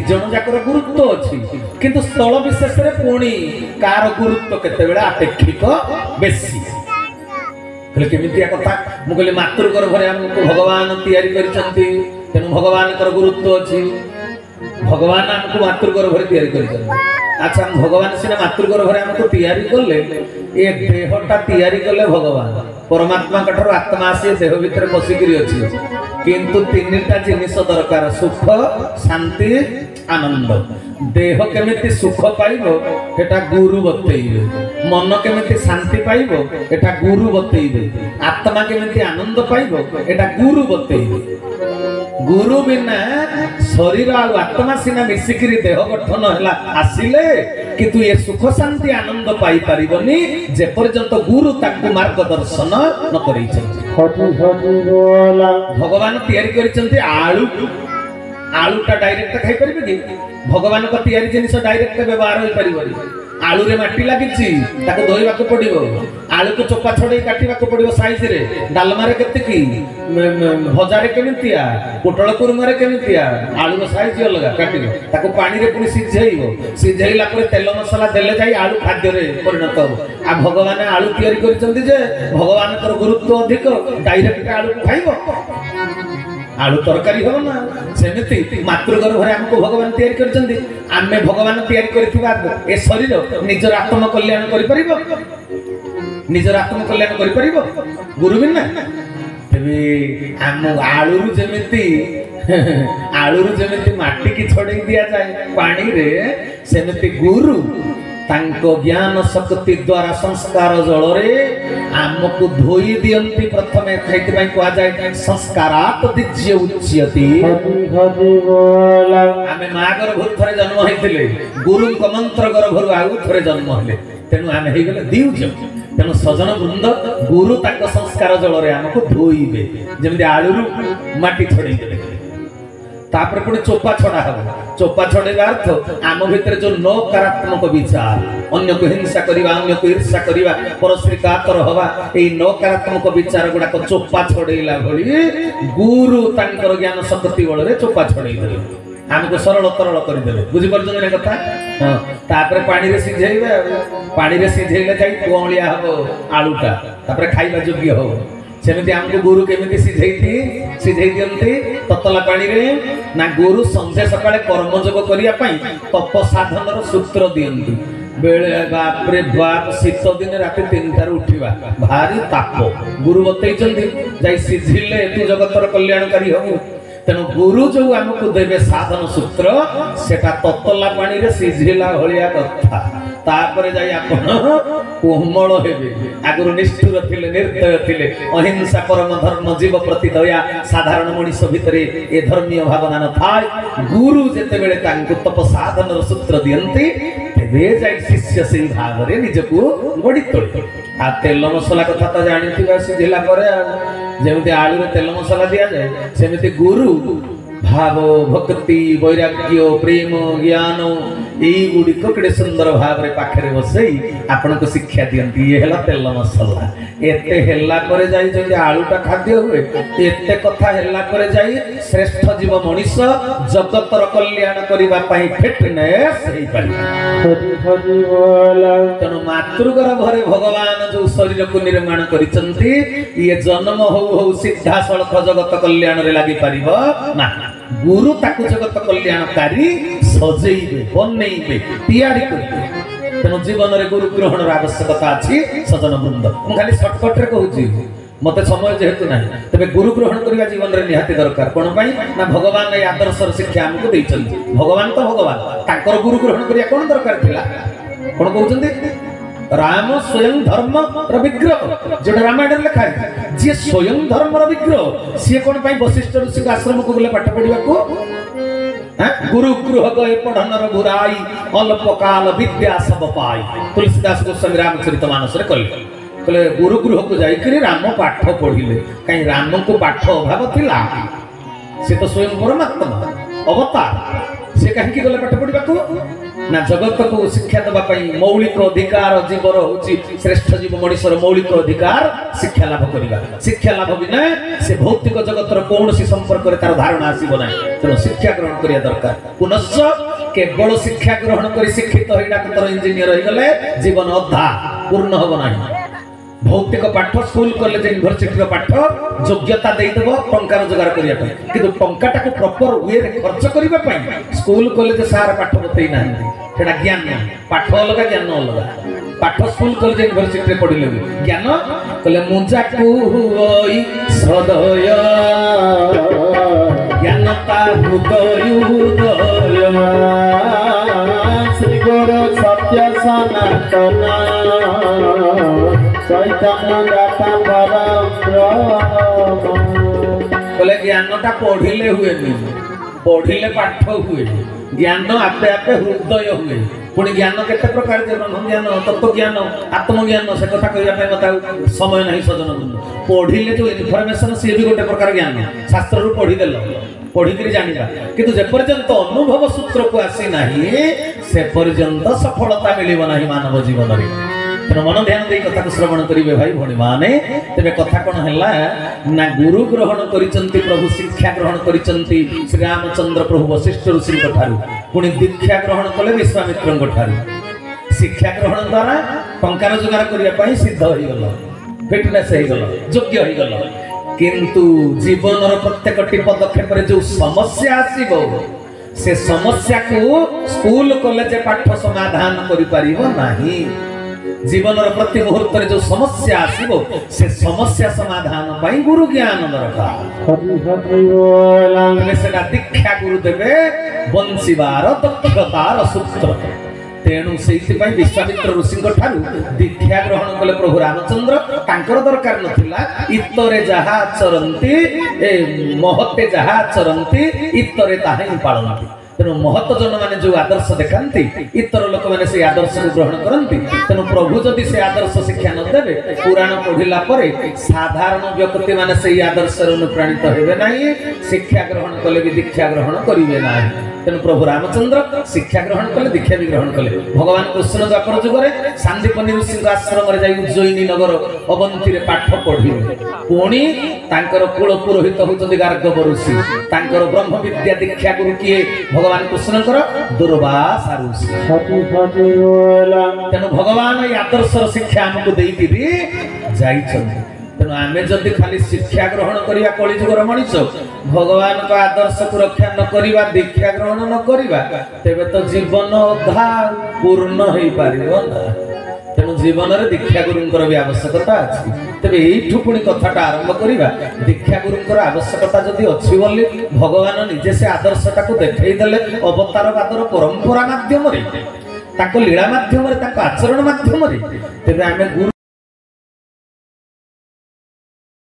जन जाकर गुरुत्व अच्छी किंतु स्थल विशेष रे पुणी कार गुरुत्व केतेबेले अपेक्षिक बेसी कहले केमितिया कथा मु कहले मातृ गर्भरे हमको भगवान तैयारी करिसंती तेनु भगवान कर गुरुत्व अच्छी भगवान हमको मातृ गर्भरे तैयारी करिसंती अच्छा भगवान सिना मातृ गर्भरे हमको तैयारी करले ए देहटा तैयारी करले भगवान परमात्मा कठर आत्मा से देह भीतर पसिकरी अछि किंतु तीनटा जिनिस दरकार सुख शांति आनंद देह केमिति सुख पाइबो एटा गुरु बतैबे मन केमिति शांति पाइबो एटा गुरु बतैबे आत्मा केमिति आनंद पाइबो एटा गुरु बतैबे गुरु बिना शरीर आ आत्मा सिना मिसिकरी देह गठन हला आसिले किंतु ये सुख शांति आनंद पाई परिबनी जे पर्यंत गुरु ताकू मार्गदर्शन न करै छै भगवान तैयारी करिसंती आलूटा डायरेक्ट खाई परिबे कि भगवान को तैयारी जिनिस डायरेक्ट व्यवहार होई परिबनी आलू रे माटी लागिछि ताको धोइबा को पड़िबो आलू को चोपा छोड़े काटिबा को पड़िबो साइज रे डालमा रे केते की भजा रे केमितिया पोटल कुरुमा रे केमितिया आलू रो साइज अलगा काटिबो ताको पानी रे पुनी सिझेइबो सिझेइला पर तेल मसाला देले जाई आलू खाद्य रे परिणत हो आ भगवान आलू तैयारी करिसंती जे भगवान कर गुरुत्व अधिक डायरेक्ट आलू को खाइबो आलू तरकारी हो ना सेमिति मातृ गर्भरे हमको भगवान तैयारी करछन्ती आमे भगवान तैयारी करथिबा ए शरीर निजर आत्म कल्याण करि परिबो निजर आत्म कल्याण करि परिबो गुरु बिना तबे हम आलू जेमिति माटी की छोड़ी दिया जाए पानी रे सेमिति गुरु तांको ज्ञान शक्ति द्वारा संस्कार जल रे आमको धोई दियंती प्रथमे थैति पई कोआ जाय संस्कारात दिज्य उच्यति आमे मा गर्भ थरे जन्म हेतिले गुरु को मंत्र गर्भ आउ थरे जन्म हेले तेनु आमे हे गेले दिउज तेनु सजन वृंद गुरु ताको संस्कार जल रे आमको धोईबे जेमि आलू माटी छोड़ी देबे तापर पुणी चोपा छड़ा हो चोपा छड़ेगा अर्थ आम भितर जो नकारात्मक विचार अन्य को हिंसा करिवा अन्य को ईर्ष्या करिवा परस्त्री कातर हवा ए नकारात्मक विचार गुडा को चोपा छड़ेला भली गुरु तांकर ज्ञान शक्ति बल रे चोपा छड़े देले हमको सरल तरल कर देले बुझि परजन रे कथा हां तापर पानी रे सिझेइबे पानी रे सिझेइले जाई कोलिया हबो आलूटा तापर खाइबा योग्य हो सेमिति हमको गुरु केमिति सिझेई दियंती ततला पानी रे ना गुरु संध्या सकाळे कर्मयोग करिया पई तप साधनर सूत्र दियंती बेले बाप रे बाप शीत दिन राति 3 उठिबा भारी ताप गुरु बतैचंती जाई सिझिले तू जगतर कल्याणकारी हो तेनु गुरु जो हमको देबे साधन सूत्र सेटा ततला पानी रे सिझिला भलिया कथा तापरे जाई आपण कोमल हेबे आगुरु निष्ठुर थिले निर्दय थिले अहिंसा परम धर्म जीव प्रति दया साधारण मनुष्य भितरे ए धर्मीय भावना न थाय गुरु जेते बेले तांकु तप साधन सूत्र दियंती तेबे जाई शिष्य से भाव रे निजको गडी तोळे आ तेल मसला कथा त जानिथिबा सिझिला करे जेमिति आलू रे तेल मसला दिया जाय सेमिति गुरु भाव भक्ति वैराग्य प्रेम ज्ञान यही गुड़िक केड़े सुंदर भाव रे पाखरे बसई आपण को शिक्षा दियंती ये हला तेल मसला एते हेला करे जाई जे आलूटा खाद्य हुए एते कथा हेला करे जाई श्रेष्ठ जीव मनुष्य जगतर कल्याण करिबा पई फिटनेस हेई पारी तनु मातृ गर्भरे भगवान जो शरीर को निर्माण करिसंती ये जन्म हो सीधा सड़क जगत कल्याण रे लागि परिबो ना गुरु ताकु जगत कल्याणकारी सजेइबे बनैबे तैयारी करबे तेनु जीवन रे गुरु ग्रहण र आवश्यकता अछि सजन वृंद मु खाली शॉर्टकट रे कहूची मते समय जेहेतु नाही तबे गुरु ग्रहण करिया जीवन रे निहाती दरकार कोन पई ना भगवान ए आदर्श शिक्षा हमको दैछन्ती भगवान तो भगवान ताकर गुरु ग्रहण करिया कोन दरकार थिला कोन कहउचन्ती राम स्वयं धर्म र विग्रह जो रामायण लिखा है जे स्वयं धर्म र विग्रह सी कोन पई वशिष्ठ ऋषि के आश्रम को गले पाठ पढिबा को गुरु गृह गए पढ़नर बुराई अल्पकाल विद्या सब पाई तुलसीदास गोस्वामी रामचरितमानस रे कहले गुरु गृह को जाई करी राम पाठ पढ़िले कहीं राम को पाठ अभाव थिला से तो स्वयं परमात्मा अवतार से कहीं की गले पाठ पढ़िबा को ना जगत को शिक्षा देबा पई मौलिक अधिकार जीवर होची श्रेष्ठ जीव मनुष्यर मौलिक अधिकार शिक्षा लाभ करिबा शिक्षा लाभ बिना से भौतिक जगतर कौन सी संपर्क तार धारणा आसब ना तेणु शिक्षा ग्रहण करने दरकार पुनश्च केवल शिक्षा ग्रहण कर शिक्षित हो डाक्तर इंजीनियर हो गले जीवन अधा पूर्ण हम ना भौतिक पाठ स्कूल कॉलेज यूनिवर्सिटी पाठ योग्यता देदेव टंका रोजगार करने कि टंका प्रॉपर वे खर्च करने स्कूल कॉलेज सार पाठ बतई ना ज्ञान पाठ अलग ज्ञान अलग पाठ स्कूल कॉलेज यूनिवर्सिटी पढ़ले ज्ञान कहले मुंजा कुई सदय ज्ञानता हृदय श्री गुरु सत्य सनातन चैतन्य दाता परम कहले ज्ञानटा पढ़िले हुए पढ़िले पाठ हुए ज्ञान आपे आपे हृदय हुए पुणी ज्ञान केते प्रकार ब्रह्म ज्ञान तत्व ज्ञान आत्मज्ञान से कथा कहवाई मत समय नहीं सजन पढ़िले जो इनफर्मेशन सी भी गोटे प्रकार ज्ञान शास्त्र रू पढ़ीदेल पढ़िक जाना किंतु जेपर्यंत अनुभव सूत्र को आसी ना से पर्यंत सफलता मिल ना मानव जीवन में तेना मन ध्यान दे कथा को श्रवण करेंगे भाई भणी माने तेरे कथा कौन है ना गुरु ग्रहण करिसंती प्रभु शिक्षा ग्रहण करिसंती श्री रामचंद्र प्रभु वशिष्ठ ऋषि ठारू पुणी दीक्षा ग्रहण कले विश्वामित्र ठारू शिक्षा ग्रहण द्वारा टंका रोजगार करने सिद्ध हो गल फिटनेस हो गल योग्य हो गल किंतु जीवन प्रत्येक पदक्षेप जो समस्या आसीबो से समस्या को स्कूल कॉलेज पाठ समाधान करि नहीं जीवन प्रति मुहूर्त जो समस्या आसीबो से समस्या समाधान पाई गुरु ज्ञान दरकार दीक्षा गुरु देवे बंशीबार दक्षतार सूत्र तेणु से विश्वामित्र ऋषि ठारू दीक्षा ग्रहण कले प्रभु रामचंद्र तांकर दरकार नथिला इतरे जहा आचरती महते जहा आचरती इतरे ताहा पालती तेणु महत जन मैंने जो आदर्श देखाती इतर लोक मैंने से आदर्श को ग्रहण करती तेणु प्रभु जदि से आदर्श शिक्षा न देवे पुराण पढ़िला साधारण व्यक्ति मैंने से आदर्श अनुप्राणित हेबे नहीं शिक्षा ग्रहण कले भी दीक्षा ग्रहण करेंगे ना तेणु प्रभु रामचंद्र शिक्षा ग्रहण कले दीक्षा भी ग्रहण कले भगवान कृष्ण द्वापर जुगरे सांदीपनी ऋषि आश्रम उज्जयिनी नगर अवंती रे पाठ पढ़ी पुणी तांकर कुल पुरोहित होचंदी गार्गव ऋषि तांकर ब्रह्म विद्या दीक्षा गुरु किए भगवान कृष्णकर दुर्वासा ऋषि तेणु भगवान ये आदर्शर शिक्षा आमको देई जाइछन्ति तेणु आम जदि खाली शिक्षा ग्रहण करवा कलिजुगर मनीष भगवान का आदर्श को रक्षा न करवा दीक्षा ग्रहण न करवा तेबे तो जीवन अधा पूर्ण हो पार तेणु जीवन में दीक्षा गुरुंकर भी आवश्यकता अच्छी तेरे यू पुणी कथाटा आरंभ करवा दीक्षा गुरुंकर आवश्यकता जदि अच्छी बोली भगवान निजे से आदर्शटा को देखईदेले अवतारवादर परंपरा माध्यम लीला माध्यम आचरण माध्यम तेरे आम गुरु